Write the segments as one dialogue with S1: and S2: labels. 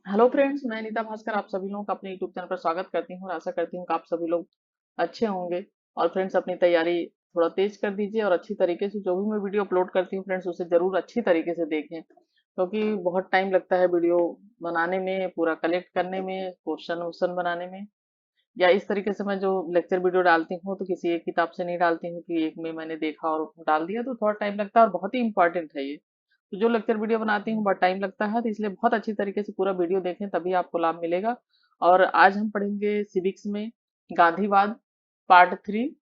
S1: Hello friends, मैं नीता भास्कर आप सभी लोगों का अपने यूट्यूब चैनल पर स्वागत करती हूँ और आशा करती हूँ कि आप सभी लोग अच्छे होंगे। और फ्रेंड्स, अपनी तैयारी थोड़ा तेज कर दीजिए और अच्छी तरीके से जो भी मैं वीडियो अपलोड करती हूँ फ्रेंड्स, उसे जरूर अच्छी तरीके से देखें, क्योंकि बहुत टाइम लगता है वीडियो बनाने में, पूरा कलेक्ट करने में, क्वेश्चन वोश्चन बनाने में। या इस तरीके से मैं जो लेक्चर वीडियो डालती हूँ तो किसी एक किताब से नहीं डालती हूँ कि एक में मैंने देखा और डाल दिया, तो थोड़ा टाइम लगता है और बहुत ही इंपॉर्टेंट है ये। तो जो लेक्चर वीडियो बनाती हूँ बहुत टाइम लगता है, तो इसलिए बहुत अच्छी तरीके से पूरा वीडियो देखें, तभी आपको लाभ मिलेगा। और आज हम पढ़ेंगे सिविक्स में गांधीवाद पार्ट 3,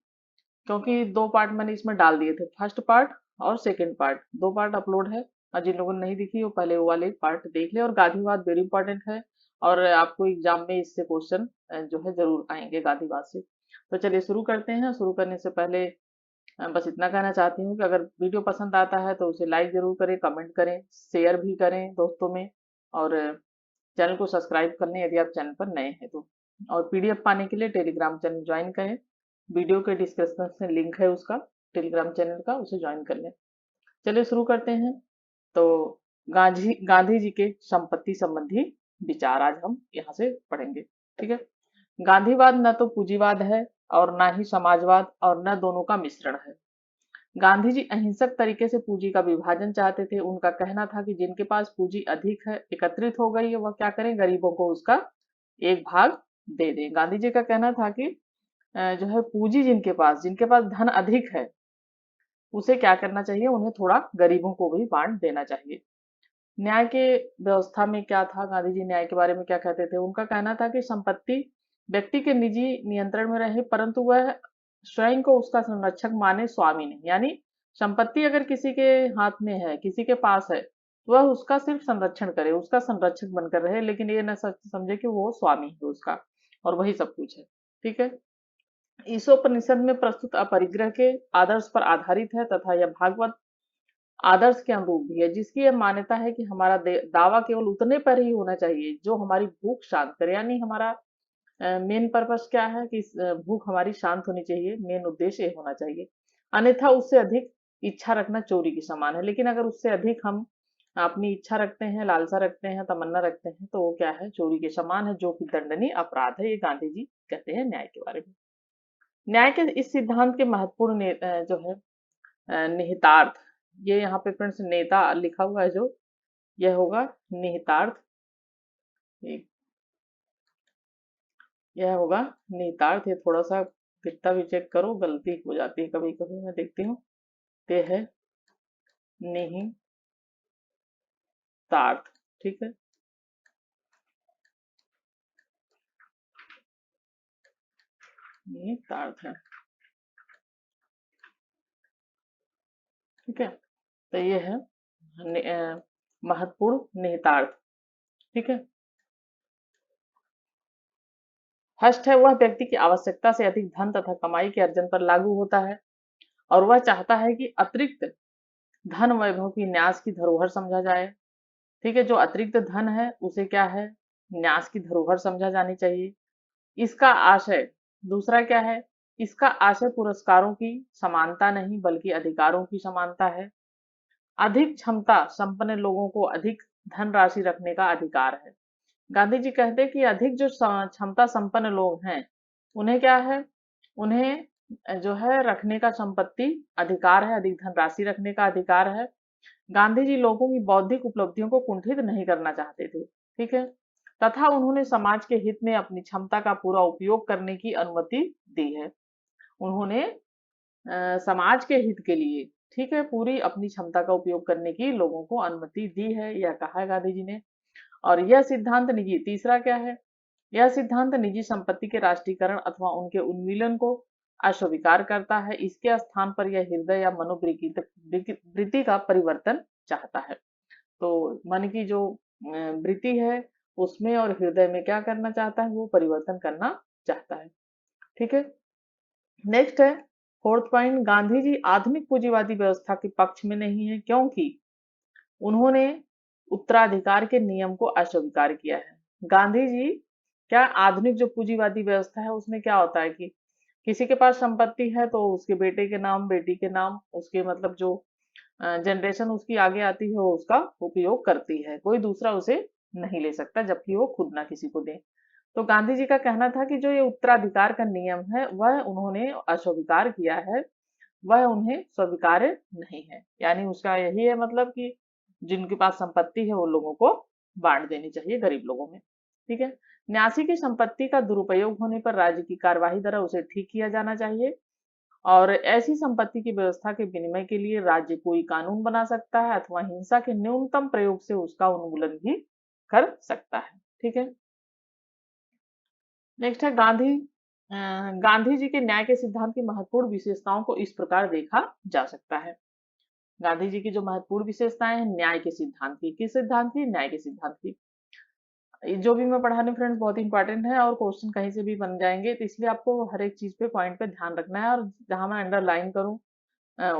S1: क्योंकि दो पार्ट मैंने इसमें डाल दिए थे, फर्स्ट पार्ट और सेकंड पार्ट, दो पार्ट अपलोड है। और जिन लोगों ने नहीं देखी वो पहले वो वाले पार्ट देख ले। और गांधीवाद वेरी इंपॉर्टेंट है और आपको एग्जाम में इससे क्वेश्चन जो है जरूर आएंगे गांधीवाद से। तो चलिए शुरू करते हैं। शुरू करने से पहले बस इतना कहना चाहती हूँ कि अगर वीडियो पसंद आता है तो उसे लाइक जरूर करें, कमेंट करें, शेयर भी करें दोस्तों में। और चैनल को सब्सक्राइब कर लें यदि आप चैनल पर नए हैं तो। और पीडीएफ पाने के लिए टेलीग्राम चैनल ज्वाइन करें, वीडियो के डिस्क्रिप्शन में लिंक है उसका, टेलीग्राम चैनल का, उसे ज्वाइन कर लें। चलिए शुरू करते हैं। तो गांधी गांधी जी के संपत्ति संबंधी विचार आज हम यहाँ से पढ़ेंगे। ठीक है। गांधीवाद न तो पूंजीवाद है और ना ही समाजवाद और न दोनों का मिश्रण है। गांधी जी अहिंसक तरीके से पूंजी का विभाजन चाहते थे। उनका कहना था कि जिनके पास पूंजी अधिक है, एकत्रित हो गई है, वह क्या करें, गरीबों को उसका एक भाग दे दें। गांधी जी का कहना था कि जो है पूंजी जिनके पास धन अधिक है, उसे क्या करना चाहिए, उन्हें थोड़ा गरीबों को भी बांट देना चाहिए। न्याय के व्यवस्था में क्या था, गांधी जी न्याय के बारे में क्या कहते थे, उनका कहना था कि संपत्ति व्यक्ति के निजी नियंत्रण में रहे, परंतु वह स्वयं को उसका संरक्षक माने, स्वामी नहीं। यानी संपत्ति अगर किसी के हाथ में है, किसी के पास है, तो वह उसका सिर्फ संरक्षण करे, उसका संरक्षक बनकर रहे, लेकिन ये न समझे कि वो स्वामी है उसका और वही सब कुछ है। ठीक है। ईशोपनिषद में प्रस्तुत अपरिग्रह के आदर्श पर आधारित है तथा यह भागवत आदर्श के अनुरूप भी है, जिसकी यह मान्यता है कि हमारा दावा केवल उतने पर ही होना चाहिए जो हमारी भूख शांत करे। यानी हमारा मेन पर्पस क्या है कि भूख हमारी शांत होनी चाहिए, मेन उद्देश्य ये होना चाहिए। अन्यथा उससे अधिक इच्छा रखना चोरी के समान है। लेकिन अगर उससे अधिक हम अपनी इच्छा रखते हैं, लालसा रखते हैं, तमन्ना रखते हैं, तो वो क्या है, चोरी के समान है, जो कि दंडनीय अपराध है। ये गांधी जी कहते हैं न्याय के बारे में। न्याय के इस सिद्धांत के महत्वपूर्ण जो है निहितार्थ, ये यहाँ पे फ्रेंड्स नेता लिखा हुआ है, जो यह होगा निहितार्थ। यह होगा निहितार्थ। ये थोड़ा सा कितना भी चेक करो गलती हो जाती है कभी कभी, मैं देखती हूँ। ये है निहितार्थ। ठीक है। निहितार्थ है। ठीक है। तो ये है महत्वपूर्ण निहितार्थ। ठीक है। फर्स्ट है, वह व्यक्ति की आवश्यकता से अधिक धन तथा कमाई के अर्जन पर लागू होता है और वह चाहता है कि अतिरिक्त धन वैभव की न्यास की धरोहर समझा जाए। ठीक है। जो अतिरिक्त धन है उसे क्या है, न्यास की धरोहर समझा जानी चाहिए। इसका आशय, दूसरा क्या है, इसका आशय पुरस्कारों की समानता नहीं बल्कि अधिकारों की समानता है। अधिक क्षमता संपन्न लोगों को अधिक धनराशि रखने का अधिकार है। गांधी जी कहते हैं कि अधिक जो क्षमता संपन्न लोग हैं, उन्हें क्या है, उन्हें जो है रखने का संपत्ति अधिकार है, अधिक धनराशि रखने का अधिकार है। गांधी जी लोगों की बौद्धिक उपलब्धियों को कुंठित नहीं करना चाहते थे। ठीक है। तथा उन्होंने समाज के हित में अपनी क्षमता का पूरा उपयोग करने की अनुमति दी है। उन्होंने समाज के हित के लिए, ठीक है, पूरी अपनी क्षमता का उपयोग करने की लोगों को अनुमति दी है, यह कहा है गांधी जी ने। और यह सिद्धांत निजी, तीसरा क्या है, यह सिद्धांत निजी संपत्ति के राष्ट्रीयकरण अथवा उनके उन्मूलन को अस्वीकार करता है। इसके स्थान पर यह हृदय या मनोवृत्ति का परिवर्तन चाहता है। तो मन की जो वृत्ति है उसमें और हृदय में क्या करना चाहता है, वो परिवर्तन करना चाहता है। ठीक है। नेक्स्ट है फोर्थ पॉइंट, गांधी जी आधुनिक पूंजीवादी व्यवस्था के पक्ष में नहीं है, क्योंकि उन्होंने उत्तराधिकार के नियम को अस्वीकार किया है। गांधी जी क्या, आधुनिक जो पूंजीवादी व्यवस्था है उसमें क्या होता है कि किसी के पास संपत्ति है तो उसके बेटे के नाम, बेटी के नाम, उसके मतलब जो जनरेशन उसकी आगे आती है वो उसका उपयोग करती है, कोई दूसरा उसे नहीं ले सकता, जबकि वो खुद ना किसी को दे। तो गांधी जी का कहना था कि जो ये उत्तराधिकार का नियम है वह उन्होंने अस्वीकार किया है, वह उन्हें स्वीकार्य नहीं है। यानी उसका यही है मतलब कि जिनके पास संपत्ति है वो लोगों को बांट देनी चाहिए गरीब लोगों में। ठीक है। न्यासी की संपत्ति का दुरुपयोग होने पर राज्य की कार्यवाही द्वारा उसे ठीक किया जाना चाहिए, और ऐसी संपत्ति की व्यवस्था के विनिमय के लिए राज्य कोई कानून बना सकता है अथवा हिंसा के न्यूनतम प्रयोग से उसका उन्मूलन भी कर सकता है। ठीक है। नेक्स्ट है गांधी जी के न्याय के सिद्धांत की महत्वपूर्ण विशेषताओं को इस प्रकार देखा जा सकता है। गांधी जी की जो महत्वपूर्ण विशेषताएं हैं न्याय के सिद्धांत की, किस सिद्धांत की? न्याय के सिद्धांत की। ये जो भी मैं पढ़ा रही हूँ फ्रेंड्स बहुत इंपॉर्टेंट है और क्वेश्चन कहीं से भी बन जाएंगे, तो इसलिए आपको हर एक चीज पे पॉइंट पे ध्यान रखना है, और जहां मैं अंडरलाइन करूँ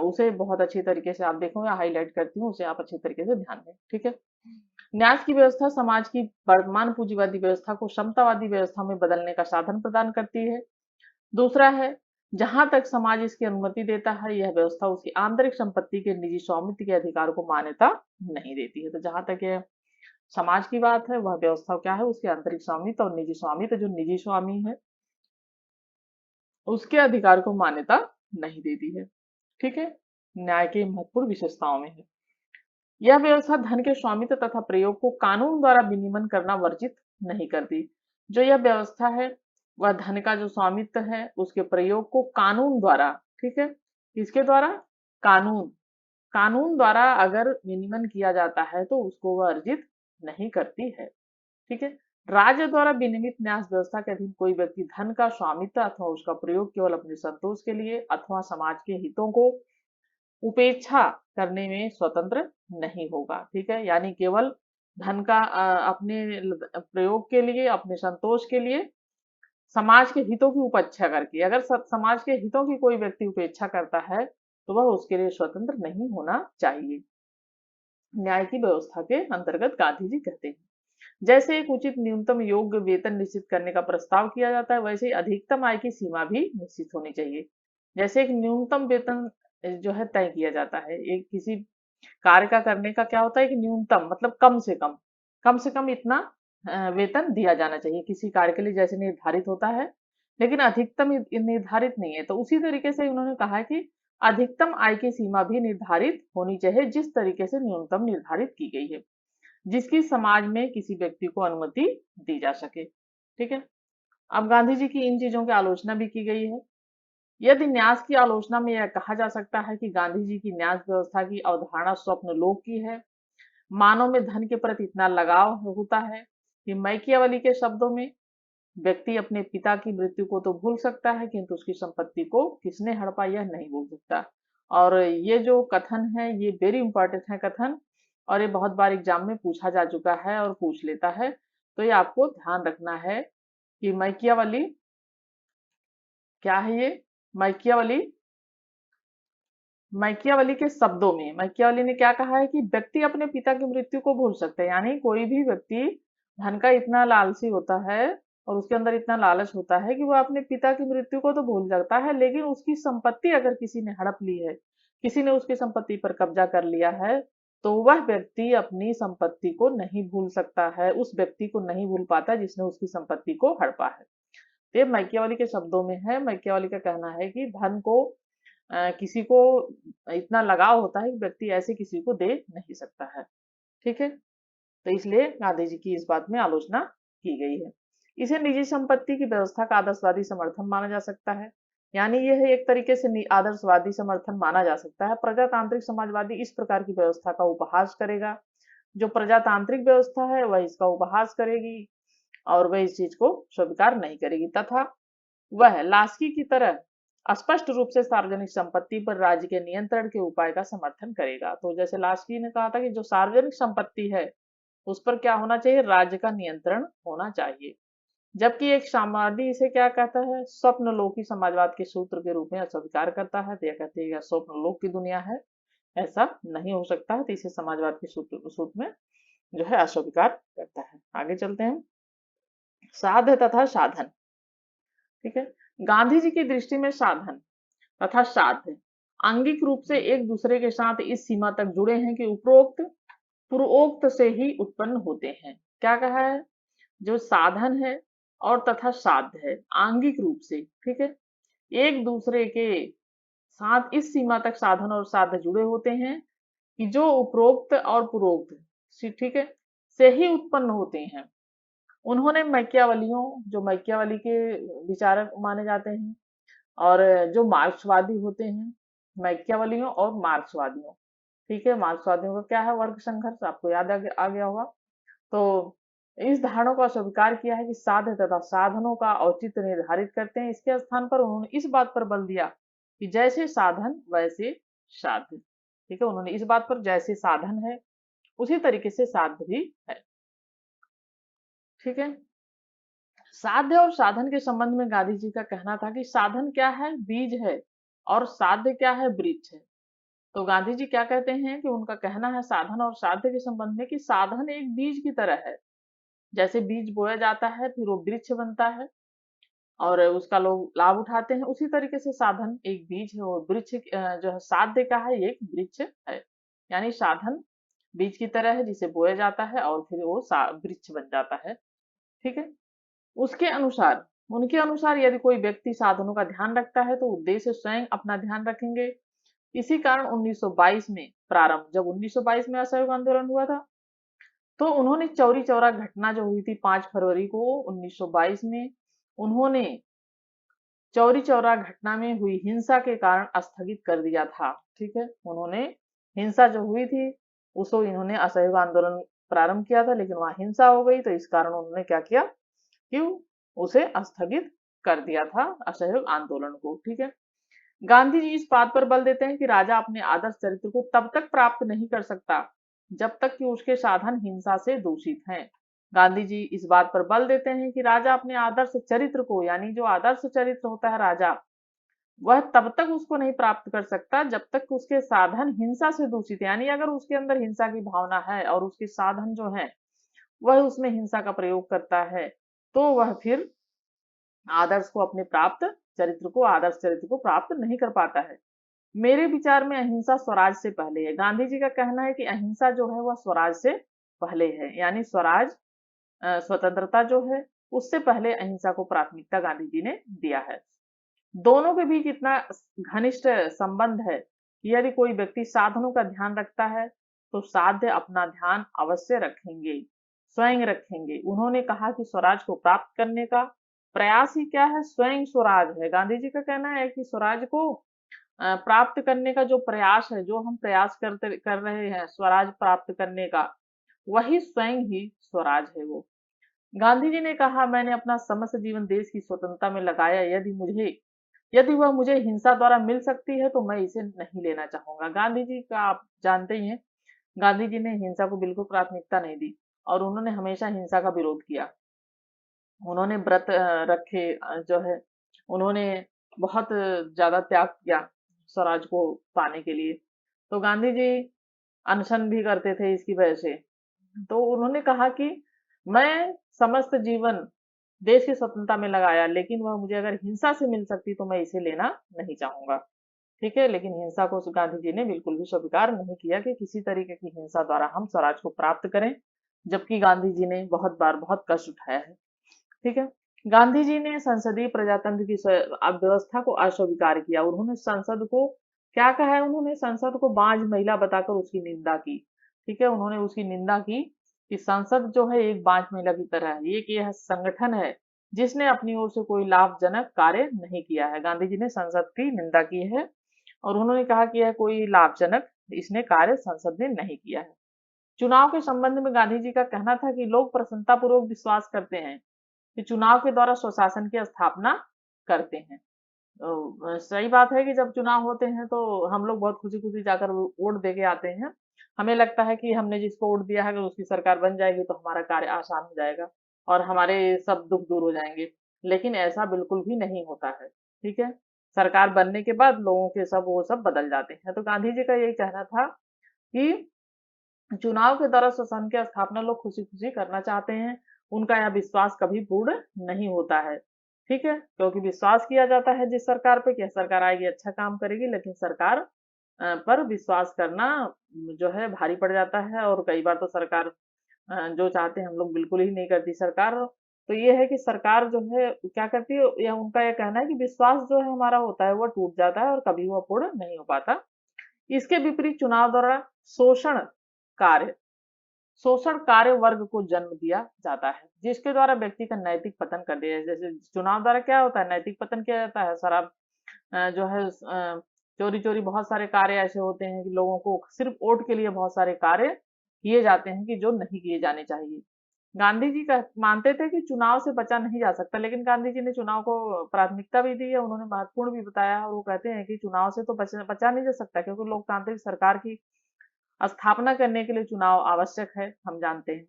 S1: उसे बहुत अच्छी तरीके से आप देखो, मैं हाईलाइट करती हूँ, उसे आप अच्छे तरीके से ध्यान दें। ठीक है। न्यास की व्यवस्था समाज की वर्तमान पूंजीवादी व्यवस्था को समतावादी व्यवस्था में बदलने का साधन प्रदान करती है। दूसरा है, जहां तक समाज इसकी अनुमति देता है यह व्यवस्था उसकी आंतरिक संपत्ति के निजी स्वामित्व के अधिकार को मान्यता नहीं देती है। तो जहां तक यह समाज की बात है, वह व्यवस्था क्या है? उसके आंतरिक स्वामित्व और निजी स्वामित्व, जो निजी स्वामी है उसके अधिकार को मान्यता नहीं देती है। ठीक है। न्याय की महत्वपूर्ण विशेषताओं में है, यह व्यवस्था धन के स्वामित्व तथा प्रयोग को कानून द्वारा विनियमन करना वर्जित नहीं करती। जो यह व्यवस्था है वह धन का जो स्वामित्व है उसके प्रयोग को कानून द्वारा, ठीक है, किसके द्वारा? कानून, कानून द्वारा अगर विनियमन किया जाता है तो उसको वह अर्जित नहीं करती है। ठीक है। राज्य द्वारा विनियमित न्यास व्यवस्था के अधीन कोई व्यक्ति धन का स्वामित्व अथवा उसका प्रयोग केवल अपने संतोष के लिए अथवा समाज के हितों को उपेक्षा करने में स्वतंत्र नहीं होगा। ठीक है। यानी केवल धन का अपने प्रयोग के लिए, अपने संतोष के लिए, समाज के हितों की उपेक्षा करके, अगर समाज के हितों की कोई व्यक्ति उपेक्षा करता है तो वह उसके लिए स्वतंत्र नहीं होना चाहिए। न्याय की व्यवस्था के अंतर्गत गांधी जी कहते हैं, जैसे एक उचित न्यूनतम योग्य वेतन निश्चित करने का प्रस्ताव किया जाता है, वैसे ही अधिकतम आय की सीमा भी निश्चित होनी चाहिए। जैसे एक न्यूनतम वेतन जो है तय किया जाता है, एक किसी कार्य का करने का क्या होता है कि न्यूनतम मतलब कम से कम इतना वेतन दिया जाना चाहिए किसी कार्य के लिए, जैसे निर्धारित होता है, लेकिन अधिकतम निर्धारित नहीं है। तो उसी तरीके से उन्होंने कहा कि अधिकतम आय की सीमा भी निर्धारित होनी चाहिए, जिस तरीके से न्यूनतम निर्धारित की गई है, जिसकी समाज में किसी व्यक्ति को अनुमति दी जा सके। ठीक है। अब गांधी जी की इन चीजों की आलोचना भी की गई है। यदि न्यास की आलोचना में यह कहा जा सकता है कि गांधी जी की न्यास व्यवस्था की अवधारणा स्वप्न लोक की है, मानव में धन के प्रति इतना लगाव होता है कि मैकियावली के शब्दों में व्यक्ति अपने पिता की मृत्यु को तो भूल सकता है किंतु उसकी संपत्ति को किसने हड़पा यह नहीं भूल सकता। और ये जो कथन है ये वेरी इंपॉर्टेंट है कथन, और ये बहुत बार एग्जाम में पूछा जा चुका है और पूछ लेता है, तो ये आपको ध्यान रखना है कि मैकियावली क्या है? ये मैकियावली, मैकियावली के शब्दों में मैकियावली ने क्या कहा है कि व्यक्ति अपने पिता की मृत्यु को भूल सकता है। यानी कोई भी व्यक्ति धन का इतना लालची होता है और उसके अंदर इतना लालच होता है कि वो अपने पिता की मृत्यु को तो भूल सकता है, लेकिन उसकी संपत्ति अगर किसी ने हड़प ली है, किसी ने उसकी संपत्ति पर कब्जा कर लिया है, तो वह व्यक्ति अपनी संपत्ति को नहीं भूल सकता है, उस व्यक्ति को नहीं भूल पाता जिसने उसकी संपत्ति को हड़पा है। ये मैकियावली के शब्दों में है। मैकियावली का कहना है कि धन को किसी को इतना लगाव होता है कि व्यक्ति ऐसे किसी को दे नहीं सकता है। ठीक है। तो इसलिए गांधी जी की इस बात में आलोचना की गई है। इसे निजी संपत्ति की व्यवस्था का आदर्शवादी समर्थन माना जा सकता है। यानी यह एक तरीके से आदर्शवादी समर्थन माना जा सकता है। प्रजातांत्रिक समाजवादी इस प्रकार की व्यवस्था का उपहास करेगा। जो प्रजातांत्रिक व्यवस्था है वह इसका उपहास करेगी और वह इस चीज को स्वीकार नहीं करेगी, तथा वह लास्की की तरह स्पष्ट रूप से सार्वजनिक संपत्ति पर राज्य के नियंत्रण के उपाय का समर्थन करेगा। तो जैसे लास्की ने कहा था कि जो सार्वजनिक संपत्ति है उस पर क्या होना चाहिए? राज्य का नियंत्रण होना चाहिए। जबकि एक साम्यवादी इसे क्या कहता है? स्वप्नलोकी समाजवाद के सूत्र के रूप में अस्वीकार करता है। तो यह कहते हैं यह स्वप्नलोक की दुनिया है, ऐसा नहीं हो सकता है। तो इसे समाजवाद के सूत्र में जो है अस्वीकार करता है। आगे चलते हैं। साध्य तथा साधन। ठीक है। गांधी जी की दृष्टि में साधन तथा साध्य आंगिक रूप से एक दूसरे के साथ इस सीमा तक जुड़े हैं कि उपरोक्त पूर्वोक्त से ही उत्पन्न होते हैं। क्या कहा है? जो साधन है और तथा साध्य है आंगिक रूप से, ठीक है, एक दूसरे के साथ इस सीमा तक साधन और साध्य जुड़े होते हैं कि जो उपरोक्त और पूर्वोक्त, ठीक है, से ही उत्पन्न होते हैं। उन्होंने मैकियावलियों, जो मैकियावली के विचारक माने जाते हैं, और जो मार्क्सवादी होते हैं, मैकियावलियों और मार्क्सवादियों, ठीक है, मार्क्सवादियों का क्या है, वर्ग संघर्ष, आपको याद आ गया होगा। तो इस धारणा को अस्वीकार किया है कि साध्य तथा साधनों का औचित्य निर्धारित करते हैं। इसके स्थान पर उन्होंने इस बात पर बल दिया कि जैसे साधन वैसे साध्य, ठीक है, उन्होंने इस बात पर, जैसे साधन है उसी तरीके से साध्य भी है, ठीक है। साध्य और साधन के संबंध में गांधी जी का कहना था कि साधन क्या है, बीज है, और साध्य क्या है, वृक्ष है। तो गांधी जी क्या कहते हैं कि उनका कहना है साधन और साध्य के संबंध में कि साधन एक बीज की तरह है। जैसे बीज बोया जाता है फिर वो वृक्ष बनता है और उसका लोग लाभ उठाते हैं, उसी तरीके से साधन एक बीज है और वृक्ष जो है साध्य का है, एक वृक्ष है। यानी साधन बीज की तरह है जिसे बोया जाता है और फिर वो वृक्ष बन जाता है, ठीक है। उसके अनुसार, उनके अनुसार यदि कोई व्यक्ति साधनों का ध्यान रखता है तो उद्देश्य स्वयं अपना ध्यान रखेंगे। इसी कारण 1922 में प्रारंभ, जब 1922 में असहयोग आंदोलन हुआ था, तो उन्होंने चौरी चौरा घटना जो हुई थी 5 फरवरी को 1922 में, उन्होंने चौरी चौरा घटना में हुई हिंसा के कारण स्थगित कर दिया था, ठीक है। उन्होंने हिंसा जो हुई थी उसको इन्होंने असहयोग आंदोलन प्रारंभ किया था, लेकिन वहां हिंसा हो गई तो इस कारण उन्होंने क्या किया कि उसे स्थगित कर दिया था असहयोग आंदोलन को, ठीक है। गांधी जी इस बात पर बल देते हैं कि राजा अपने आदर्श चरित्र को तब तक प्राप्त नहीं कर सकता जब तक कि उसके साधन हिंसा से दूषित हैं। गांधी जी इस बात पर बल देते हैं कि राजा अपने आदर्श चरित्र को, यानी जो आदर्श चरित्र होता है राजा, वह तब तक उसको नहीं प्राप्त कर सकता जब तक उसके साधन हिंसा से दूषित, यानी अगर उसके अंदर हिंसा की भावना है और उसके साधन जो है वह उसमें हिंसा का प्रयोग करता है, तो वह फिर आदर्श को अपने प्राप्त चरित्र को, आदर्श चरित्र को प्राप्त नहीं कर पाता है। मेरे विचार में अहिंसा स्वराज से पहले है। गांधी जी का कहना है कि अहिंसा जो है वह स्वराज से पहले है, यानी स्वराज, स्वतंत्रता जो है उससे पहले अहिंसा को प्राथमिकता गांधी जी ने दिया है। दोनों के बीच इतना घनिष्ठ संबंध है कि यदि कोई व्यक्ति साधनों का ध्यान रखता है तो साध्य अपना ध्यान अवश्य रखेंगे, स्वयं रखेंगे। उन्होंने कहा कि स्वराज को प्राप्त करने का प्रयास ही क्या है, स्वयं स्वराज है। गांधी जी का कहना है कि स्वराज को प्राप्त करने का जो प्रयास है, जो हम प्रयास कर रहे हैं स्वराज प्राप्त करने का, वही स्वयं ही स्वराज है वो। गांधी जी ने कहा, मैंने अपना समस्त जीवन देश की स्वतंत्रता में लगाया, यदि वह मुझे हिंसा द्वारा मिल सकती है तो मैं इसे नहीं लेना चाहूंगा। गांधी जी का आप जानते ही हैं, गांधी जी ने हिंसा को बिल्कुल प्राथमिकता नहीं दी और उन्होंने हमेशा हिंसा का विरोध किया। उन्होंने व्रत रखे, जो है उन्होंने बहुत ज्यादा त्याग किया स्वराज को पाने के लिए। तो गांधी जी अनशन भी करते थे इसकी वजह से। तो उन्होंने कहा कि मैं समस्त जीवन देश की स्वतंत्रता में लगाया, लेकिन वह मुझे अगर हिंसा से मिल सकती तो मैं इसे लेना नहीं चाहूंगा, ठीक है। लेकिन हिंसा को गांधी जी ने बिल्कुल भी स्वीकार नहीं किया कि किसी तरीके की हिंसा द्वारा हम स्वराज को प्राप्त करें, जबकि गांधी जी ने बहुत बार बहुत कष्ट उठाया है, ठीक है। गांधी जी ने संसदीय प्रजातंत्र की व्यवस्था को अस्वीकार किया। उन्होंने संसद को क्या कहा है, उन्होंने संसद को बांझ महिला बताकर उसकी निंदा की, ठीक है। उन्होंने उसकी निंदा की कि संसद जो है एक बांझ महिला की तरह है, एक यह संगठन है जिसने अपनी ओर से कोई लाभजनक कार्य नहीं किया है। गांधी जी ने संसद की निंदा की है और उन्होंने कहा कि यह कोई लाभजनक इसने कार्य संसद ने नहीं किया है। चुनाव के संबंध में गांधी जी का कहना था कि लोग प्रसन्नतापूर्वक विश्वास करते हैं कि चुनाव के द्वारा स्वशासन की स्थापना करते हैं। सही बात है कि जब चुनाव होते हैं तो हम लोग बहुत खुशी खुशी जाकर वोट दे के आते हैं। हमें लगता है कि हमने जिसको वोट दिया है अगर उसकी सरकार बन जाएगी तो हमारा कार्य आसान हो जाएगा और हमारे सब दुख दूर हो जाएंगे, लेकिन ऐसा बिल्कुल भी नहीं होता है, ठीक है। सरकार बनने के बाद लोगों के सब वो सब बदल जाते हैं। तो गांधी जी का यही कहना था कि चुनाव के द्वारा शासन की स्थापना लोग खुशी खुशी करना चाहते हैं, उनका यह विश्वास कभी पूर्ण नहीं होता है, ठीक है, क्योंकि विश्वास किया जाता है जिस सरकार पे कि यह सरकार आएगी अच्छा काम करेगी, लेकिन सरकार पर विश्वास करना जो है भारी पड़ जाता है, और कई बार तो सरकार जो चाहते हैं हम लोग बिल्कुल ही नहीं करती सरकार। तो ये है कि सरकार जो है क्या करती है, या उनका ये कहना है कि विश्वास जो है हमारा होता है वो टूट जाता है और कभी वो पूर्ण नहीं हो पाता। इसके विपरीत चुनाव द्वारा शोषण कार्य शोषण कार्य वर्ग को जन्म दिया जाता है, जिसके द्वारा व्यक्ति का नैतिक पतन कर दिया जाए। जैसे चुनाव द्वारा क्या होता है, नैतिक पतन किया जाता है। शराब जो है चोरी चोरी बहुत सारे कार्य ऐसे होते हैं कि लोगों को सिर्फ वोट के लिए बहुत सारे कार्य किए जाते हैं कि जो नहीं किए जाने चाहिए। गांधी जी का मानते थे कि चुनाव से बचा नहीं जा सकता, लेकिन गांधी जी ने चुनाव को प्राथमिकता भी दी है, उन्होंने महत्वपूर्ण भी बताया, और वो कहते हैं कि चुनाव से तो बचा नहीं जा सकता, क्योंकि लोकतांत्रिक सरकार की स्थापना करने के लिए चुनाव आवश्यक है, हम जानते हैं।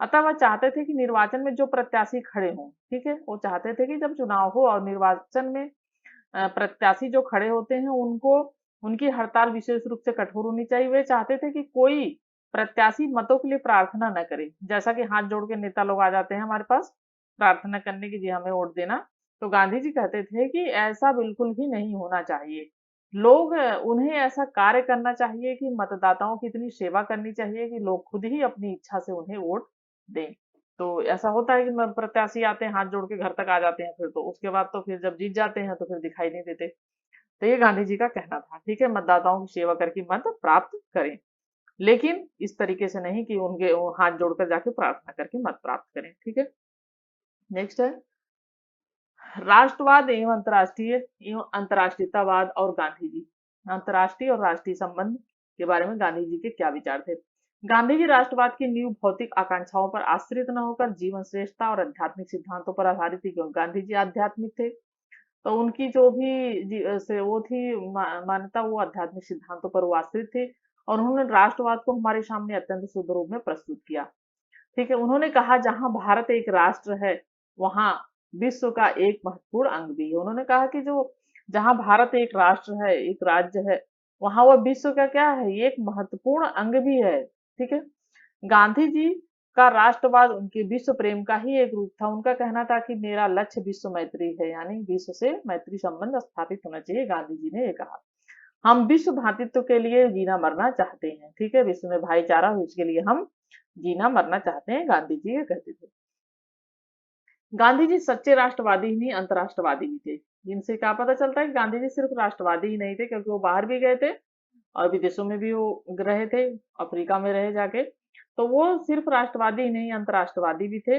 S1: अतः वह चाहते थे कि निर्वाचन में जो प्रत्याशी खड़े हों, ठीक है, वो चाहते थे कि जब चुनाव हो और निर्वाचन में प्रत्याशी जो खड़े होते हैं उनको उनकी हड़ताल विशेष रूप से कठोर होनी चाहिए। वे चाहते थे कि कोई प्रत्याशी मतों के लिए प्रार्थना न करे, जैसा कि हाथ जोड़ के नेता लोग आ जाते हैं हमारे पास प्रार्थना करने की, जी हमें वोट देना। तो गांधी जी कहते थे कि ऐसा बिल्कुल भी नहीं होना चाहिए। लोग उन्हें ऐसा कार्य करना चाहिए कि मतदाताओं की इतनी सेवा करनी चाहिए कि लोग खुद ही अपनी इच्छा से उन्हें वोट दें। तो ऐसा होता है कि प्रत्याशी आते हैं हाथ जोड़ के घर तक आ जाते हैं, फिर तो उसके बाद तो फिर जब जीत जाते हैं तो फिर दिखाई नहीं देते। तो ये गांधी जी का कहना था, ठीक है, मतदाताओं की सेवा करके मत प्राप्त करें, लेकिन इस तरीके से नहीं कि उनके वो हाथ जोड़कर जाके प्रार्थना करके मत प्राप्त करें। ठीक है, नेक्स्ट है राष्ट्रवाद एवं अंतर्राष्ट्रीयतावाद और गांधी जी। अंतर्राष्ट्रीय और राष्ट्रीय संबंध के बारे में गांधी जी के क्या विचार थे। गांधी जी राष्ट्रवाद की नींव भौतिक आकांक्षाओं पर आश्रित न होकर जीवन श्रेष्ठता और आध्यात्मिक सिद्धांतों पर आधारित थी, क्योंकि गांधी जी आध्यात्मिक थे। तो उनकी जो भी वो थी मान्यता, वो आध्यात्मिक सिद्धांतों पर वो आश्रित थी, और उन्होंने राष्ट्रवाद को हमारे सामने अत्यंत शुद्ध रूप में प्रस्तुत किया। ठीक है, उन्होंने कहा जहां भारत एक राष्ट्र है वहां विश्व का एक महत्वपूर्ण अंग भी है। उन्होंने कहा कि जो जहां भारत एक राष्ट्र है, एक राज्य है, वहां वह विश्व का क्या है, ये एक महत्वपूर्ण अंग भी है। ठीक है, गांधी जी का राष्ट्रवाद उनके विश्व प्रेम का ही एक रूप था। उनका कहना था कि मेरा लक्ष्य विश्व मैत्री है, यानी विश्व से मैत्री संबंध स्थापित होना चाहिए। गांधी जी ने ये कहा हम विश्व भ्रातृत्व के लिए जीना मरना चाहते हैं। ठीक है, विश्व में भाईचारा हो इसके लिए हम जीना मरना चाहते हैं, गांधी जी ये कहते थे। गांधी जी सच्चे राष्ट्रवादी ही नहीं अंतरराष्ट्रवादी भी थे। जिनसे क्या पता चलता है कि गांधी जी सिर्फ राष्ट्रवादी ही नहीं थे, क्योंकि वो बाहर भी गए थे और विदेशों में भी वो रहे थे, अफ्रीका में रहे जाके। तो वो सिर्फ राष्ट्रवादी ही नहीं अंतरराष्ट्रवादी भी थे,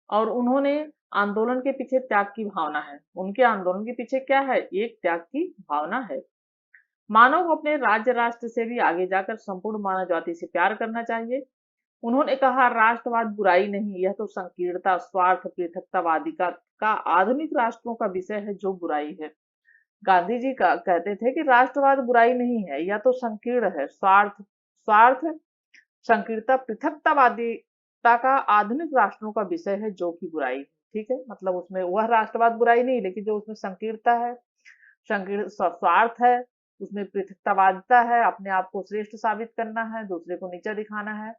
S1: और उन्होंने आंदोलन के पीछे त्याग की भावना है। उनके आंदोलन के पीछे क्या है, एक त्याग की भावना है। मानव को अपने राज्य राष्ट्र से भी आगे जाकर संपूर्ण मानव जाति से प्यार करना चाहिए। उन्होंने कहा राष्ट्रवाद बुराई नहीं, यह तो संकीर्णता स्वार्थ पृथकतावादी का आधुनिक राष्ट्रों का विषय है जो बुराई है। गांधी जी का कहते थे कि राष्ट्रवाद बुराई नहीं है, यह तो संकीर्ण है, स्वार्थ स्वार्थ संकीर्णता पृथकतावादिता का आधुनिक राष्ट्रों का विषय है जो कि बुराई है। ठीक है, मतलब उसमें वह राष्ट्रवाद बुराई नहीं, लेकिन जो उसमें संकीर्णता है, संकीर्ण स्वार्थ है, उसमें पृथकतावादिता है, अपने आप को श्रेष्ठ साबित करना है, दूसरे को नीचा दिखाना है,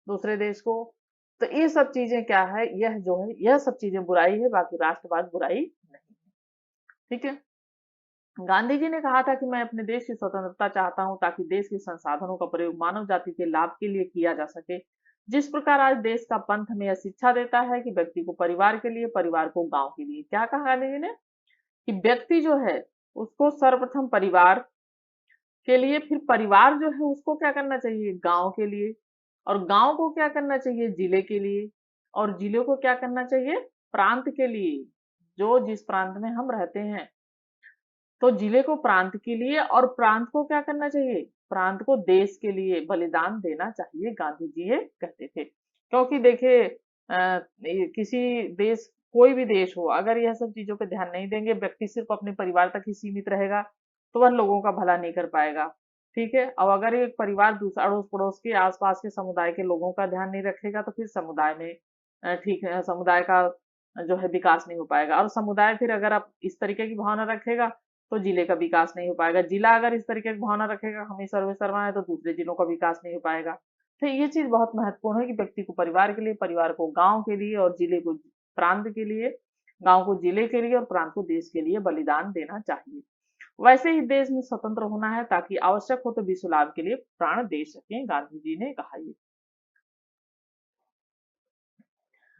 S1: दूसरे देश को। तो ये सब चीजें क्या है, यह जो है यह सब चीजें बुराई है, बाकी राष्ट्रवाद बुराई नहीं है। ठीक है, गांधी जी ने कहा था कि मैं अपने देश की स्वतंत्रता चाहता हूं ताकि देश के संसाधनों का प्रयोग मानव जाति के लाभ के लिए किया जा सके। जिस प्रकार आज देश का पंथ में यह शिक्षा देता है कि व्यक्ति को परिवार के लिए, परिवार को गांव के लिए। क्या कहा गांधी जी ने कि व्यक्ति जो है उसको सर्वप्रथम परिवार के लिए, फिर परिवार जो है उसको क्या करना चाहिए, गांव के लिए, और गांव को क्या करना चाहिए, जिले के लिए, और जिले को क्या करना चाहिए, प्रांत के लिए। जो जिस प्रांत में हम रहते हैं, तो जिले को प्रांत के लिए, और प्रांत को क्या करना चाहिए, प्रांत को देश के लिए बलिदान देना चाहिए, गांधी जी ये कहते थे। क्योंकि देखिए किसी देश, कोई भी देश हो, अगर यह सब चीजों पे ध्यान नहीं देंगे, व्यक्ति सिर्फ अपने परिवार तक ही सीमित रहेगा, तो वह लोगों का भला नहीं कर पाएगा। ठीक है, और अगर एक परिवार दूसरा अड़ोस पड़ोस के आसपास के समुदाय के लोगों का ध्यान नहीं रखेगा, तो फिर समुदाय में ठीक है, समुदाय का जो है विकास नहीं हो पाएगा। और समुदाय फिर अगर आप इस तरीके की भावना रखेगा, तो जिले का विकास नहीं हो पाएगा। जिला अगर इस तरीके की भावना रखेगा, हम ही सर्वे सर्वा है, तो दूसरे जिलों का विकास नहीं हो पाएगा। तो ये चीज बहुत महत्वपूर्ण है कि व्यक्ति को परिवार के लिए, परिवार को गांव के लिए, और जिले को प्रांत के लिए, गांव को जिले के लिए, और प्रांत को देश के लिए बलिदान देना चाहिए। वैसे ही देश में स्वतंत्र होना है ताकि आवश्यक हो तो विश्व लाभ के लिए प्राण दे सकें, गांधी जी ने कहा। ये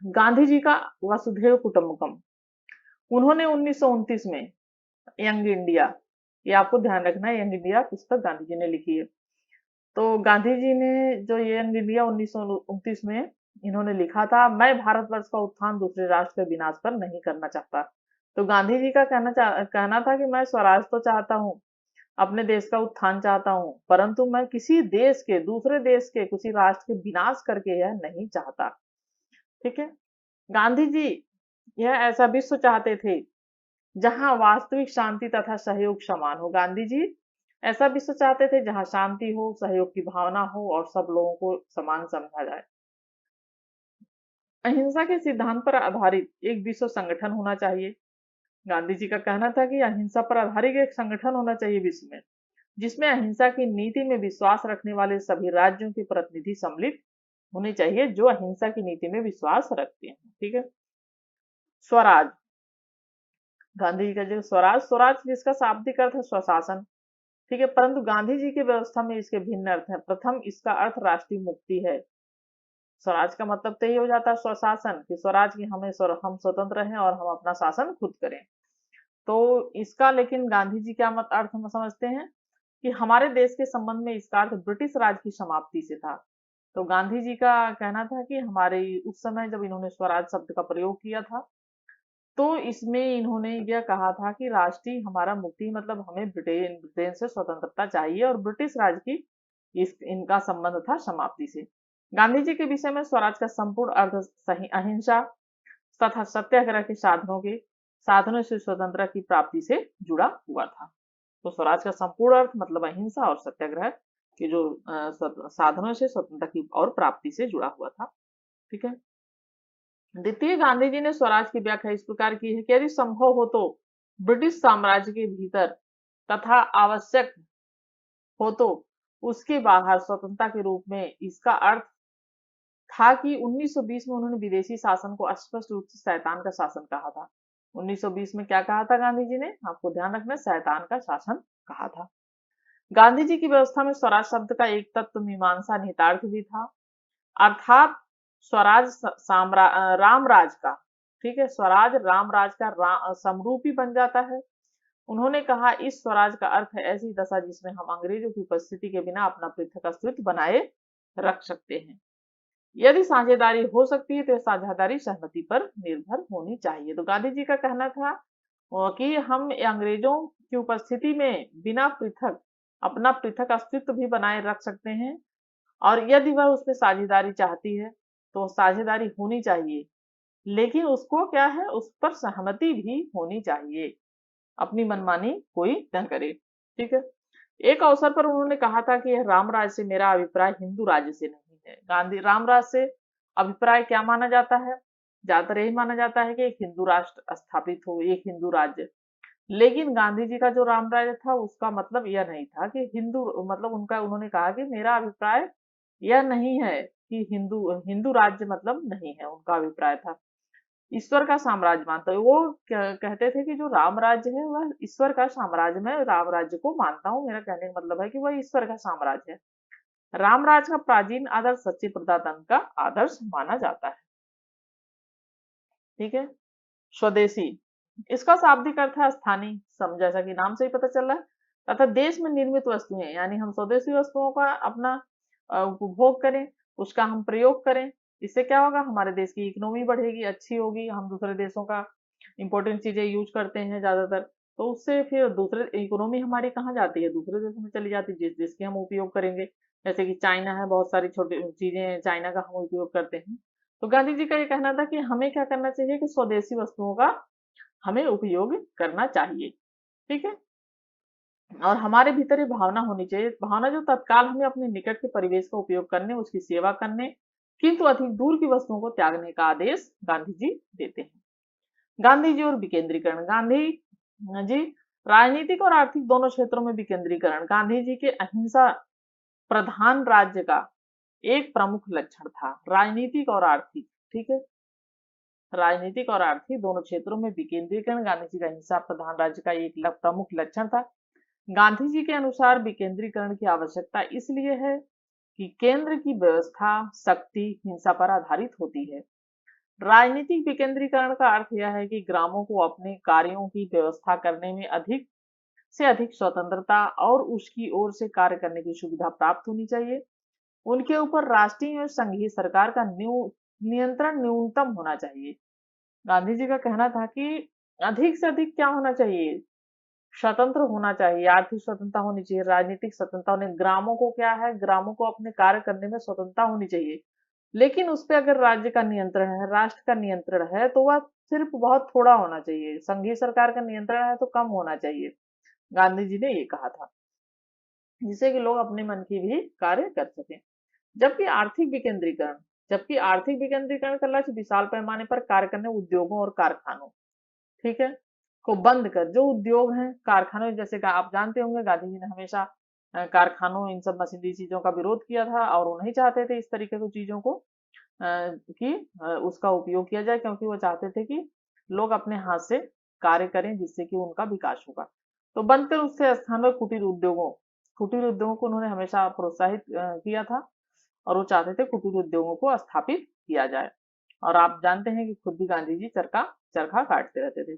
S1: गांधी जी का वसुधैव कुटुंबकम, उन्होंने 1929 में यंग इंडिया, ये आपको ध्यान रखना है, यंग इंडिया पुस्तक गांधी जी ने लिखी है। तो गांधी जी ने जो यंग इंडिया 1929 में इन्होंने लिखा था, मैं भारतवर्ष का उत्थान दूसरे राष्ट्र के विनाश पर नहीं करना चाहता। तो गांधी जी का कहना था कि मैं स्वराज तो चाहता हूँ, अपने देश का उत्थान चाहता हूँ, परंतु मैं किसी देश के, दूसरे देश के, किसी राष्ट्र के विनाश करके यह नहीं चाहता। ठीक है। गांधी जी यह ऐसा विश्व चाहते थे जहां वास्तविक शांति तथा सहयोग समान हो। गांधी जी ऐसा विश्व चाहते थे जहां शांति हो, सहयोग की भावना हो और सब लोगों को समान समझा जाए। अहिंसा के सिद्धांत पर आधारित एक विश्व संगठन होना चाहिए। गांधी जी का कहना था कि अहिंसा पर आधारित एक संगठन होना चाहिए विश्व में, जिसमें अहिंसा की नीति में विश्वास रखने वाले सभी राज्यों के प्रतिनिधि सम्मिलित होने चाहिए जो अहिंसा की नीति में विश्वास रखते हैं। ठीक है। स्वराज, गांधी जी का जो स्वराज, स्वराज जिसका शाब्दिक अर्थ है स्वशासन। ठीक है, परंतु गांधी जी की व्यवस्था में इसके भिन्न अर्थ है। प्रथम, इसका अर्थ राष्ट्रीय मुक्ति है। स्वराज का मतलब तो यही हो जाता है स्वशासन, कि स्वराज की हम स्वतंत्र हैं और हम अपना शासन खुद करें। तो इसका लेकिन गांधी जी क्या मत अर्थ हम समझते हैं कि हमारे देश के संबंध में इसका अर्थ ब्रिटिश राज की समाप्ति से था। तो गांधी जी का कहना था कि हमारे उस समय जब इन्होंने स्वराज शब्द का प्रयोग किया था, तो इसमें इन्होंने यह कहा था कि राष्ट्रीय हमारा मुक्ति मतलब हमें ब्रिटेन ब्रिटेन से स्वतंत्रता चाहिए और ब्रिटिश राज की इनका संबंध था समाप्ति से। गांधी जी के विषय में स्वराज का संपूर्ण अर्थ सही अहिंसा तथा सत्याग्रह के साधनों से स्वतंत्रता की प्राप्ति से जुड़ा हुआ था। तो स्वराज का संपूर्ण अर्थ मतलब अहिंसा और सत्याग्रह के जो साधनों से स्वतंत्रता की और प्राप्ति से जुड़ा हुआ था। ठीक है। द्वितीय, गांधी जी ने स्वराज की व्याख्या इस प्रकार की है कि यदि संभव हो तो ब्रिटिश साम्राज्य के भीतर तथा आवश्यक हो तो उसके बाहर स्वतंत्रता के रूप में। इसका अर्थ था कि 1920 में उन्होंने विदेशी शासन को स्पष्ट रूप से शैतान का शासन कहा था। 1920 में क्या कहा था गांधी जी ने, आपको ध्यान रखना, शैतान का शासन कहा था। गांधी जी की व्यवस्था में स्वराज शब्द का एक तत्व मीमांसा निहितार्थ भी था, अर्थात स्वराज रामराज का। ठीक है, स्वराज रामराज का समरूपी बन जाता है। उन्होंने कहा इस स्वराज का अर्थ है ऐसी दशा जिसमें हम अंग्रेजों की उपस्थिति के बिना अपना पृथक अस्तित्व बनाए रख सकते हैं। यदि साझेदारी हो सकती है तो साझेदारी सहमति पर निर्भर होनी चाहिए। तो गांधी जी का कहना था कि हम अंग्रेजों की उपस्थिति में बिना पृथक अपना पृथक अस्तित्व भी बनाए रख सकते हैं, और यदि वह उसमें साझेदारी चाहती है तो साझेदारी होनी चाहिए, लेकिन उसको क्या है, उस पर सहमति भी होनी चाहिए, अपनी मनमानी कोई न करे। ठीक है। एक अवसर पर उन्होंने कहा था कि रामराज से मेरा अभिप्राय हिंदू राज्य से नहीं है। गांधी रामराज से अभिप्राय क्या माना जाता है, ज्यादातर यही माना जाता है कि एक हिंदू राष्ट्र स्थापित हो, एक हिंदू राज्य। लेकिन गांधी जी का जो रामराज था उसका मतलब यह नहीं था कि हिंदू, मतलब उनका, उन्होंने कहा कि मेरा अभिप्राय यह नहीं है कि हिंदू हिंदू राज्य मतलब नहीं है, उनका अभिप्राय था ईश्वर का साम्राज्य मानता है। वो कहते थे कि जो राम राज्य है वह ईश्वर का साम्राज्य, मैं राम राज्य को मानता हूँ, मेरा कहने का मतलब है कि वह ईश्वर का साम्राज्य है। रामराज का प्राचीन आदर्श सच्चे प्रजातंत्र का आदर्श माना जाता है। ठीक है। स्वदेशी, इसका शाब्दिक अर्थ है स्थानीय, जैसा कि नाम से ही पता चल रहा है, तथा देश में निर्मित वस्तुएं, यानी हम स्वदेशी वस्तुओं का अपना उपभोग करें, उसका हम प्रयोग करें। इससे क्या होगा, हमारे देश की इकोनॉमी बढ़ेगी, अच्छी होगी। हम दूसरे देशों का इंपॉर्टेंट चीजें यूज करते हैं ज्यादातर, तो उससे फिर दूसरे इकोनॉमी हमारी कहाँ जाती है, दूसरे देशों में चली जाती है, जिसके हम उपयोग करेंगे। जैसे कि चाइना है, बहुत सारी छोटी चीजें चाइना का हम उपयोग करते हैं। तो गांधी जी का ये कहना था कि हमें क्या करना चाहिए कि स्वदेशी वस्तुओं का हमें उपयोग करना चाहिए। ठीक है। और हमारे भीतर ये भावना होनी चाहिए, भावना जो तत्काल हमें अपने निकट के परिवेश का उपयोग करने, उसकी सेवा करने, किंतु अधिक दूर की वस्तुओं को त्यागने का आदेश गांधी जी देते हैं। गांधी जी और विकेंद्रीकरण, गांधी जी राजनीतिक और आर्थिक दोनों क्षेत्रों में विकेंद्रीकरण गांधी जी के अहिंसा प्रधान राज्य का एक प्रमुख लक्षण था, राजनीतिक और आर्थिक। ठीक है। राजनीतिक और आर्थिक दोनों क्षेत्रों में विकेंद्रीकरण गांधी जी का अहिंसा प्रधान राज्य का एक प्रमुख लक्षण था। गांधी जी के अनुसार विकेंद्रीकरण की आवश्यकता इसलिए है कि केंद्र की व्यवस्था शक्ति हिंसा पर आधारित होती है। राजनीतिक विकेंद्रीकरण का अर्थ यह है कि ग्रामों को अपने कार्यों की व्यवस्था करने में अधिक से अधिक स्वतंत्रता और उसकी ओर से कार्य करने की सुविधा प्राप्त होनी चाहिए। उनके ऊपर राष्ट्रीय और संघीय सरकार का नियंत्रण न्यूनतम होना चाहिए। गांधी जी का कहना था कि अधिक से अधिक क्या होना चाहिए, स्वतंत्र होना चाहिए, आर्थिक स्वतंत्रता होनी चाहिए, राजनीतिक स्वतंत्रता होनी। ग्रामों को क्या है, ग्रामों को अपने कार्य करने में स्वतंत्रता होनी चाहिए, लेकिन उस पे अगर राज्य का नियंत्रण है, राष्ट्र का नियंत्रण है, तो वह सिर्फ बहुत थोड़ा होना चाहिए। संघीय सरकार का नियंत्रण है तो कम होना चाहिए। गांधी जी ने ये कहा था, जिससे कि लोग अपने मन की भी कार्य कर सकें। जबकि आर्थिक विकेंद्रीकरण जबकि आर्थिक विकेंद्रीकरण का लक्ष्य विशाल पैमाने पर कार्य करने उद्योगों और कारखानों, ठीक है, को बंद कर, जो उद्योग हैं, कारखानों, जैसे कि आप जानते होंगे गांधी जी ने हमेशा कारखानों, इन सब मशीनरी चीजों का विरोध किया था और वो नहीं चाहते थे इस तरीके की चीजों को कि उसका उपयोग किया जाए, क्योंकि वो चाहते थे कि लोग अपने हाथ से कार्य करें जिससे कि उनका विकास होगा। तो बंद कर उसके स्थान पर कुटीर उद्योगों को उन्होंने हमेशा प्रोत्साहित किया था और वो चाहते थे कुटीर उद्योगों को स्थापित किया जाए। और आप जानते हैं कि खुद भी गांधी जी चरखा काटते रहते थे।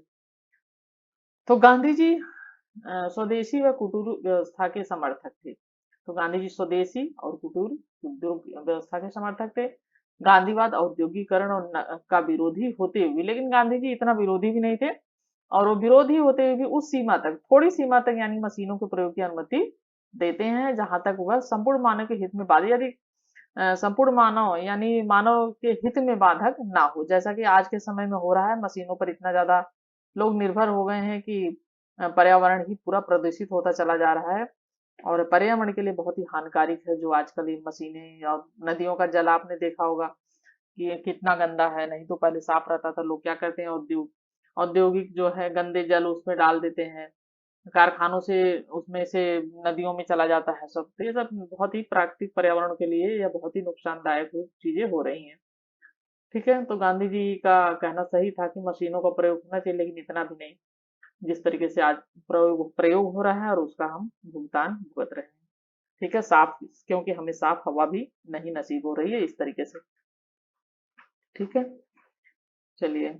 S1: तो गांधी जी स्वदेशी व कुटीर व्यवस्था के समर्थक थे। तो गांधी जी स्वदेशी और कुटीर उद्योग व्यवस्था के समर्थक थे। गांधीवाद औद्योगिकरण और का विरोधी होते हुए, लेकिन गांधी जी इतना विरोधी भी नहीं थे, और वो विरोधी होते हुए भी उस सीमा तक, थोड़ी सीमा तक, यानी मशीनों के प्रयोग की अनुमति देते हैं जहां तक वह संपूर्ण मानव के हित में बाधक, यदि संपूर्ण मानव यानी मानव के हित में बाधक ना हो। जैसा कि आज के समय में हो रहा है, मशीनों पर इतना ज्यादा लोग निर्भर हो गए हैं कि पर्यावरण ही पूरा प्रदूषित होता चला जा रहा है और पर्यावरण के लिए बहुत ही हानिकारक है जो आजकल ये मशीनें। और नदियों का जल आपने देखा होगा कि ये कितना गंदा है, नहीं तो पहले साफ रहता था। लोग क्या करते हैं, औद्योगिक जो है गंदे जल उसमें डाल देते हैं, कारखानों से उसमें से नदियों में चला जाता है सब। तो ये सब बहुत ही प्राकृतिक पर्यावरण के लिए या बहुत ही नुकसानदायक चीजें हो रही हैं। ठीक है, तो गांधी जी का कहना सही था कि मशीनों का प्रयोग होना चाहिए, लेकिन इतना भी नहीं जिस तरीके से आज प्रयोग हो रहा है और उसका हम भुगतान भुगत रहे हैं। ठीक है, साफ, क्योंकि हमें साफ हवा भी नहीं नसीब हो रही है इस तरीके से। ठीक है, चलिए,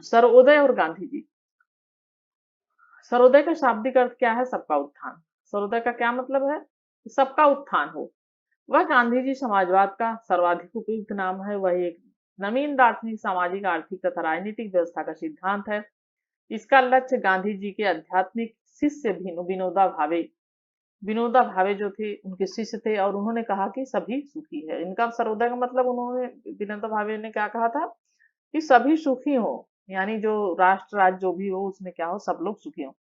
S1: सर्वोदय और गांधी जी। सर्वोदय का शाब्दिक अर्थ क्या है? सबका उत्थान। सर्वोदय का क्या मतलब है? सबका उत्थान हो। वह गांधी जी समाजवाद का सर्वाधिक उपयुक्त नाम है। वह एक नवीन दार्शनिक, सामाजिक, आर्थिक तथा राजनीतिक व्यवस्था का सिद्धांत है। इसका लक्ष्य गांधी जी के आध्यात्मिक शिष्य विनोदा भावे जो थे उनके शिष्य थे, और उन्होंने कहा कि सभी सुखी है। इनका सर्वोदय का मतलब, उन्होंने, विनोदा भावे ने क्या कहा था कि सभी सुखी हो, यानी जो राष्ट्र राज्य जो भी हो उसमें क्या हो, सब लोग सुखी हो।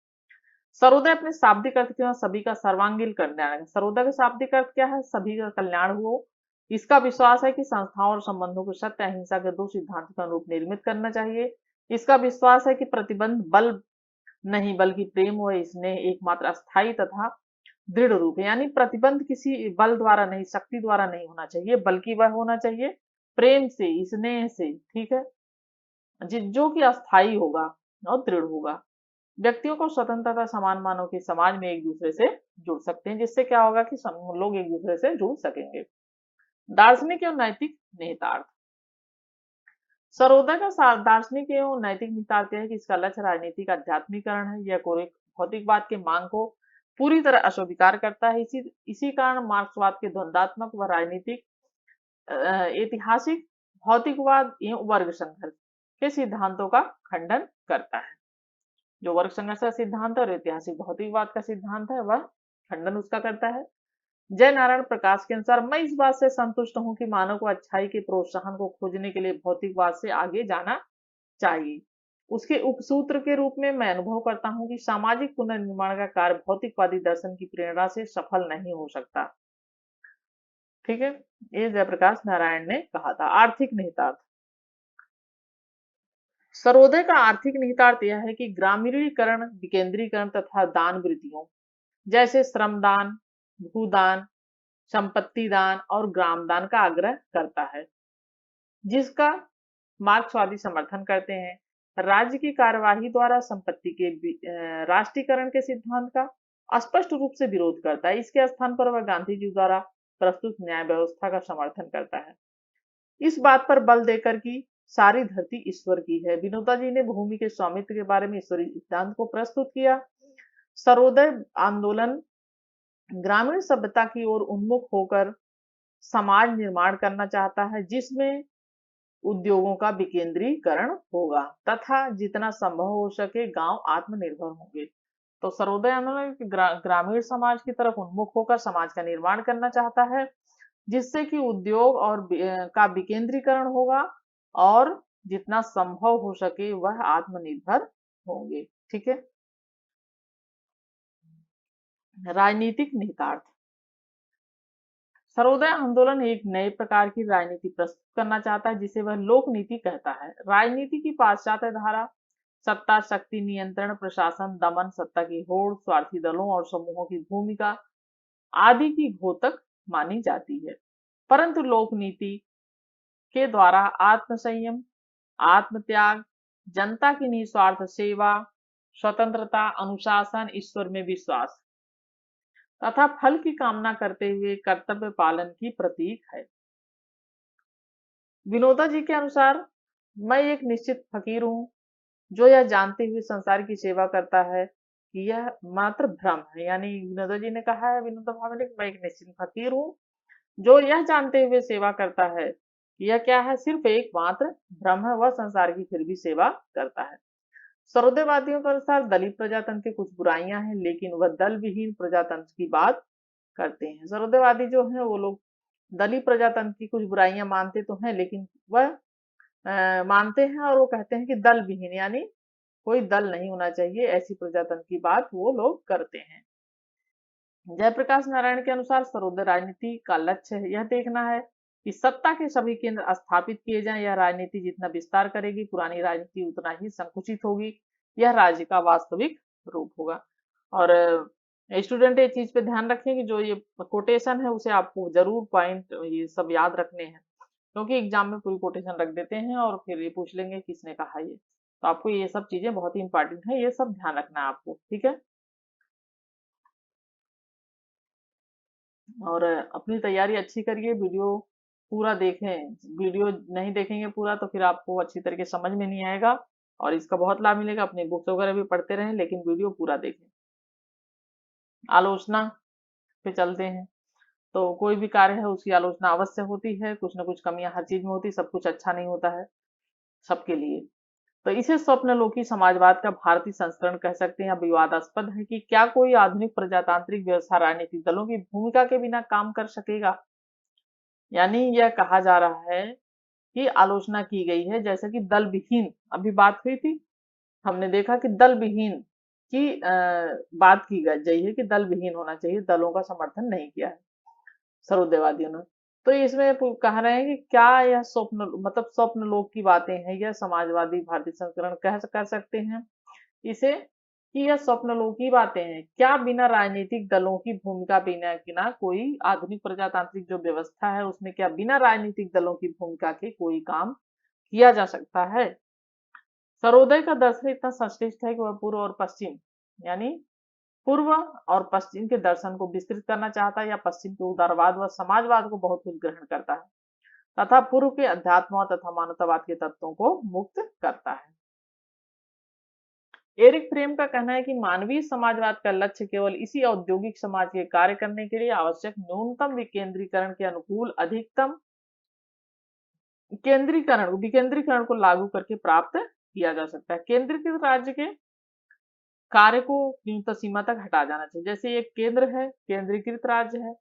S1: सर्वोदय अपने शाब्दिक अर्थ के सभी का सर्वांगीण कल्याण है। सर्वोदय का शाब्दिक अर्थ क्या है? सभी का कल्याण हो। इसका विश्वास है कि संस्थाओं और संबंधों को सत्य अहिंसा के दो सिद्धांतों के अनुरूप निर्मित करना चाहिए। इसका विश्वास है कि प्रतिबंध बल नहीं बल्कि प्रेम व स्नेह एकमात्र अस्थायी तथा दृढ़ रूप है। यानी प्रतिबंध किसी बल द्वारा नहीं, शक्ति द्वारा नहीं होना चाहिए, बल्कि वह होना चाहिए प्रेम से, स्नेह से। ठीक है, जो कि अस्थायी होगा और दृढ़ होगा। व्यक्तियों को स्वतंत्रता, समान मानव के समाज में एक दूसरे से जुड़ सकते हैं, जिससे क्या होगा कि लोग एक दूसरे से जुड़ सकेंगे। दार्शनिक एवं नैतिक निहितार्थ। सर्वोदय का दार्शनिक एवं नैतिक निहितार्थ है कि इसका लक्ष्य राजनीतिक आध्यात्मिकरण है। यह कोई भौतिकवाद के मांग को पूरी तरह अस्वीकार करता है। इसी कारण मार्क्सवाद के द्वंद्वात्मक व राजनीतिक, ऐतिहासिक, भौतिकवाद एवं वर्ग संघर्ष के सिद्धांतों का खंडन करता है। जो वर्ग संघर्ष का सिद्धांत है और ऐतिहासिक भौतिकवाद का सिद्धांत है, वह खंडन उसका करता है। जय नारायण प्रकाश के अनुसार, मैं इस बात से संतुष्ट हूं कि मानव को अच्छाई के प्रोत्साहन को खोजने के लिए भौतिकवाद से आगे जाना चाहिए। उसके उपसूत्र के रूप में मैं अनुभव करता हूं कि सामाजिक पुनर्निर्माण का कार्य भौतिकवादी दर्शन की प्रेरणा से सफल नहीं हो सकता। ठीक है, ये जयप्रकाश नारायण ने कहा था। आर्थिक निहितार्थ। सर्वोदय का आर्थिक निहितार्थ यह है कि ग्रामीणीकरण, विकेंद्रीकरण तथा दान वृत्तियों जैसे श्रमदान, भूदान, संपत्ति दान और ग्राम दान का आग्रह करता है, जिसका मार्क्सवादी समर्थन करते हैं। राज्य की कार्यवाही द्वारा संपत्ति के राष्ट्रीयकरण के सिद्धांत का स्पष्ट रूप से विरोध करता है। इसके स्थान पर वह गांधी जी द्वारा प्रस्तुत न्याय व्यवस्था का समर्थन करता है, इस बात पर बल देकर कि सारी धरती ईश्वर की है। विनोबा जी ने भूमि के स्वामित्व के बारे में ईश्वरीय सिद्धांत को प्रस्तुत किया। सर्वोदय आंदोलन ग्रामीण सभ्यता की ओर उन्मुख होकर समाज निर्माण करना चाहता है, जिसमें उद्योगों का विकेंद्रीकरण होगा तथा जितना संभव हो सके गांव आत्मनिर्भर होंगे। तो सर्वोदय आंदोलन ग्रामीण समाज की तरफ उन्मुख होकर समाज का निर्माण करना चाहता है, जिससे कि उद्योग और का विकेंद्रीकरण होगा और जितना संभव हो सके वह आत्मनिर्भर होंगे। ठीक है। राजनीतिक निहितार्थ। सर्वोदय आंदोलन एक नए प्रकार की राजनीति प्रस्तुत करना चाहता है, जिसे वह लोक नीति कहता है। राजनीति की पाश्चात्य धारा सत्ता, शक्ति, नियंत्रण, प्रशासन, दमन, सत्ता की होड़, स्वार्थी दलों और समूहों की भूमिका आदि की घोतक मानी जाती है, परंतु लोक नीति के द्वारा आत्मसंयम, आत्मत्याग, जनता की निस्वार्थ सेवा, स्वतंत्रता, अनुशासन, ईश्वर में विश्वास तथा फल की कामना करते हुए कर्तव्य पालन की प्रतीक है। विनोबा जी के अनुसार मैं एक निश्चित फकीर हूँ जो यह जानते हुए संसार की सेवा करता है कि यह मात्र भ्रम है। यानी विनोबा जी ने कहा है, विनोबा भावे ने, मैं एक निश्चित फकीर हूँ जो यह जानते हुए सेवा करता है कि यह क्या है, सिर्फ एक मात्र भ्रम है, वह संसार की फिर भी सेवा करता है। सर्वोदयवादियों के अनुसार दलित प्रजातंत्र की कुछ बुराइयां हैं, लेकिन वह दल विहीन प्रजातंत्र की बात करते हैं। सर्वोदयवादी जो है वो लोग दलित प्रजातंत्र की कुछ बुराइयां मानते तो हैं, लेकिन वह मानते हैं और वो कहते हैं कि दल विहीन यानी कोई दल नहीं होना चाहिए, ऐसी प्रजातंत्र की बात वो लोग करते हैं। जयप्रकाश नारायण के अनुसार सर्वोदय राजनीति का लक्ष्य यह देखना है कि सत्ता के सभी केंद्र स्थापित किए जाएं। यह राजनीति जितना विस्तार करेगी, पुरानी राजनीति उतना ही संकुचित होगी। यह राज्य का वास्तविक रूप होगा। और स्टूडेंट ये चीज पे ध्यान रखें कि जो ये कोटेशन है उसे आपको जरूर पॉइंट ये सब याद रखने हैं, क्योंकि एग्जाम में पूरी कोटेशन रख देते हैं और फिर ये पूछ लेंगे किसने कहा ये। तो आपको ये सब चीजें बहुत ही इंपॉर्टेंट है, ये सब ध्यान रखना है आपको। ठीक है। और अपनी तैयारी अच्छी करिए, वीडियो पूरा देखें। वीडियो नहीं देखेंगे पूरा तो फिर आपको अच्छी तरीके से समझ में नहीं आएगा और इसका बहुत लाभ मिलेगा। अपनी बुक्स वगैरह भी पढ़ते रहें, लेकिन वीडियो पूरा देखें। आलोचना पे चलते हैं। तो कोई भी कार्य है उसकी आलोचना अवश्य होती है, कुछ ना कुछ कमियां हर चीज में होती, सब कुछ अच्छा नहीं होता है सबके लिए। तो इसे स्वप्नलोकी समाजवाद का भारतीय संस्करण कह सकते हैं। विवादास्पद है कि क्या कोई आधुनिक प्रजातांत्रिक व्यवस्था राजनीतिक दलों की भूमिका के बिना काम कर सकेगा। यानी यह कहा जा रहा है कि आलोचना की गई है जैसे कि दल विहीन, अभी बात हुई थी, हमने देखा कि दल विहीन की बात की गई है कि दल विहीन होना चाहिए, दलों का समर्थन नहीं किया है सर्वोदयवादियों ने। तो इसमें कह रहे हैं कि क्या यह स्वप्न मतलब स्वप्न लोक की बातें हैं, यह समाजवादी भारतीय संस्करण कह कर सकते हैं इसे कि यह स्वप्नलोकी बातें हैं। क्या बिना राजनीतिक दलों की भूमिका बिना बिना कोई आधुनिक प्रजातांत्रिक जो व्यवस्था है उसमें क्या बिना राजनीतिक दलों की भूमिका के कोई काम किया जा सकता है। सर्वोदय का दर्शन इतना संश्लिष्ट है कि वह पूर्व और पश्चिम यानी पूर्व और पश्चिम के दर्शन को विस्तृत करना चाहता है, या पश्चिम के उदारवाद व समाजवाद को बहुत कुछ ग्रहण करता है तथा पूर्व के अध्यात्म तथा मानवतावाद के तत्वों को मुक्त करता है। एरिक फ्रेम का कहना है कि मानवीय समाजवाद का लक्ष्य केवल इसी औद्योगिक समाज के कार्य करने के लिए आवश्यक न्यूनतम विकेंद्रीकरण के अनुकूल अधिकतम विकेंद्रीकरण को लागू करके प्राप्त किया जा सकता है। केंद्रीकृत राज्य के कार्य को न्यूनतम सीमा तक हटा जाना चाहिए। जैसे एक केंद्र है, केंद्रीकृत राज्य है,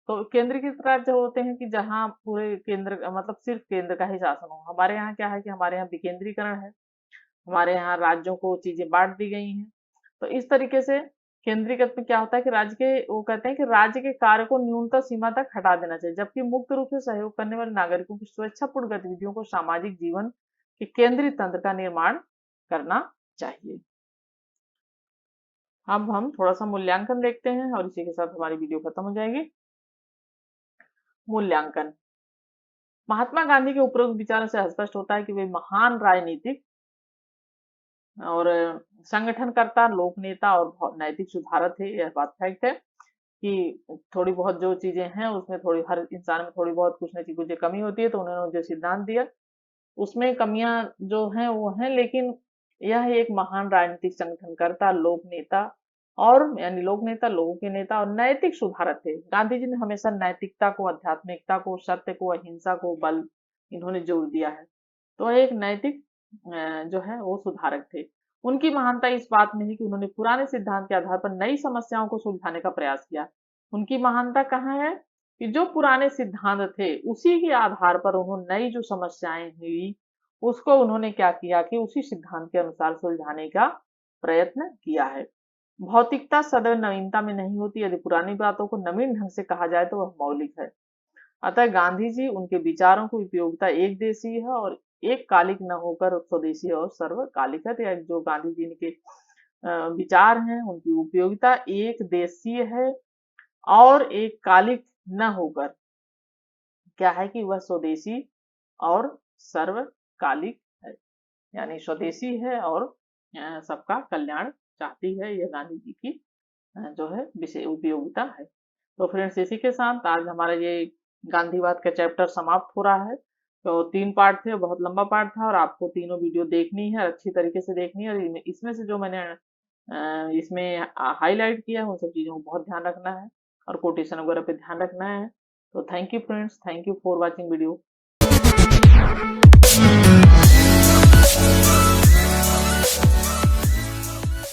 S1: तो केंद्रीकृत राज्य होते हैं कि जहां पूरे केंद्र मतलब सिर्फ केंद्र का ही शासन हो। हमारे यहाँ क्या है कि हमारे यहाँ विकेंद्रीकरण है, हमारे यहाँ राज्यों को चीजें बांट दी गई हैं। तो इस तरीके से केंद्रीकृत में क्या होता है कि राज्य के वो कहते हैं कि राज्य के कार्य को न्यूनतम सीमा तक हटा देना चाहिए, जबकि मुक्त रूप से सहयोग करने वाले नागरिकों की स्वेच्छापूर्ण गतिविधियों को सामाजिक जीवन के केंद्रीय तंत्र का निर्माण करना चाहिए। अब हम थोड़ा सा मूल्यांकन देखते हैं और इसी के साथ हमारी वीडियो खत्म हो जाएगी। मूल्यांकन। महात्मा गांधी के उपरोक्त विचारों से स्पष्ट होता है कि वे महान राजनीतिक और संगठनकर्ता, लोक नेता और नैतिक सुधारक थे। यह बात फैक्ट है कि थोड़ी बहुत जो चीजें हैं उसमें थोड़ी, हर इंसान में थोड़ी बहुत कुछ न कुछ कमी होती है, तो उन्होंने जो सिद्धांत दिया उसमें कमियां जो हैं वो हैं, लेकिन यह एक महान राजनीतिक संगठनकर्ता, लोक नेता और यानी लोक नेता, लोगों के नेता और नैतिक सुधारक थे। गांधी जी ने हमेशा नैतिकता को, आध्यात्मिकता को, सत्य को, अहिंसा को बल इन्होंने जोर दिया है। तो एक नैतिक जो है वो सुधारक थे। उनकी महानता इस बात में है कि उन्होंने पुराने सिद्धांत के आधार पर नई समस्याओं को सुलझाने का प्रयास किया। उनकी महानता कहाँ है कि जो पुराने सिद्धांत थे उसी के आधार पर उन्होंने नई जो समस्याएं हुई उसको उन्होंने क्या किया कि उसी सिद्धांत के अनुसार सुलझाने का प्रयत्न किया है। भौतिकता सदैव नवीनता में नहीं होती। यदि पुरानी बातों को नवीन ढंग से कहा जाए तो वह मौलिक है। अतः गांधी जी, उनके विचारों की उपयोगिता एक देशीय है और एक कालिक न होकर स्वदेशी और सर्वकालिक है। तो यह जो गांधी जी के विचार हैं उनकी उपयोगिता एक देशीय है और एक कालिक न होकर क्या है कि वह स्वदेशी और सर्वकालिक है, यानी स्वदेशी है और सबका कल्याण चाहती है। यह गांधी जी की जो है विषय उपयोगिता है। तो फ्रेंड्स, इसी के साथ आज हमारा ये गांधीवाद का चैप्टर समाप्त हो रहा है। तो 3 पार्ट थे, बहुत लंबा पार्ट था और आपको तीनों वीडियो देखनी है, अच्छी तरीके से देखनी है। और इसमें से जो मैंने इसमें हाईलाइट किया है उन सब चीजों को बहुत ध्यान रखना है और कोटेशन वगैरह पे ध्यान रखना है। तो thank you friends, thank you for watching video.